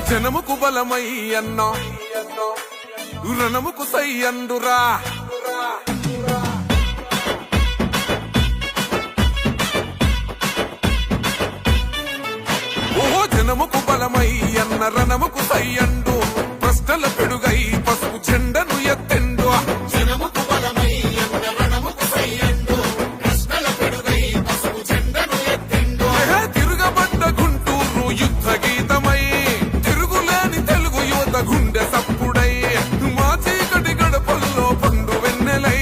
జనముకు బలమై అన్నా రణముకు సై అందురా ఓ జనముకు బలమై అన్న రణముకు సై అండు ప్రశ్నల పెడుగై పసుపు జెండను ఎత్తెండు జనముకు బలమై అన్న రణముకు సై అండు ప్రశ్నల పెడుగై పసుపు జెండను ఎత్తెండు తిరుగబడ్డ గుంటూరు యుద్ధ గీతమై తిరుగులేని తెలుగు యువత గుండె సప్పుడై మా చీకటి గడపల్లో పండు వెన్నెలై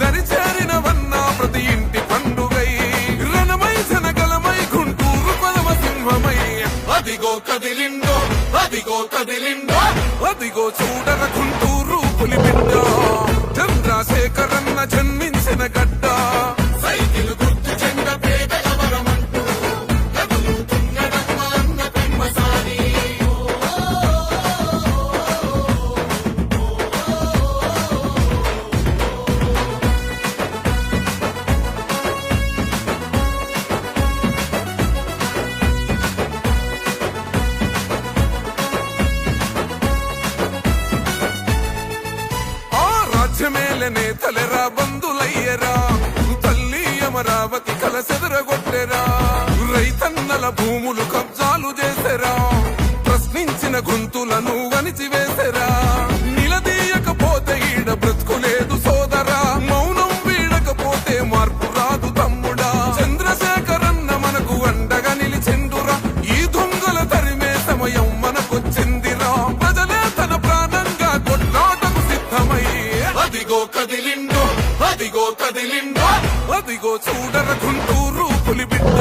దరిచేరినవన్నా ప్రతి ఇంటి పండుగై రణమై జనగలమై గుంటూరు పదవ సింహమై అదిగో కదిలిండో అదిగో కదిలిండో అదిగో చూడర గుంటూరు పులిబిడ్డ చంద్రశేఖరన్న జన్మించిన గడ్డ సైకిల్ గుర్తు చెండ పేదల వరమంటూ కదులుతున్నడమ్మ అన్న పెమ్మసారి ఆ రాజ్యమేల నేతలెరా బంధులయ్యరా తల్లి అమరావతి కలసెదరగొట్టెరా రైతన్నల భూములు కబ్జాలు చేసెరా ప్రశ్నించిన గొంతులను వణిచివేసెరా నిలదీయకపోతే ఈడ బ్రతుకులేదు సోదరా మౌనం వీడకపోతే మార్పు రాదు తమ్ముడా చంద్రశేఖరన్న మనకు అండగా నిలిచెండురా ఈ దొంగల తరిమే సమయం మనకొచ్చిందిరా ప్రజలే తన ప్రాణంగా కొట్లాటకు సిద్ధమై అదిగో కదిలిండో అదిగో కదిలిండో అదిగో చూడర గుంటూరు పులిబిడ్డ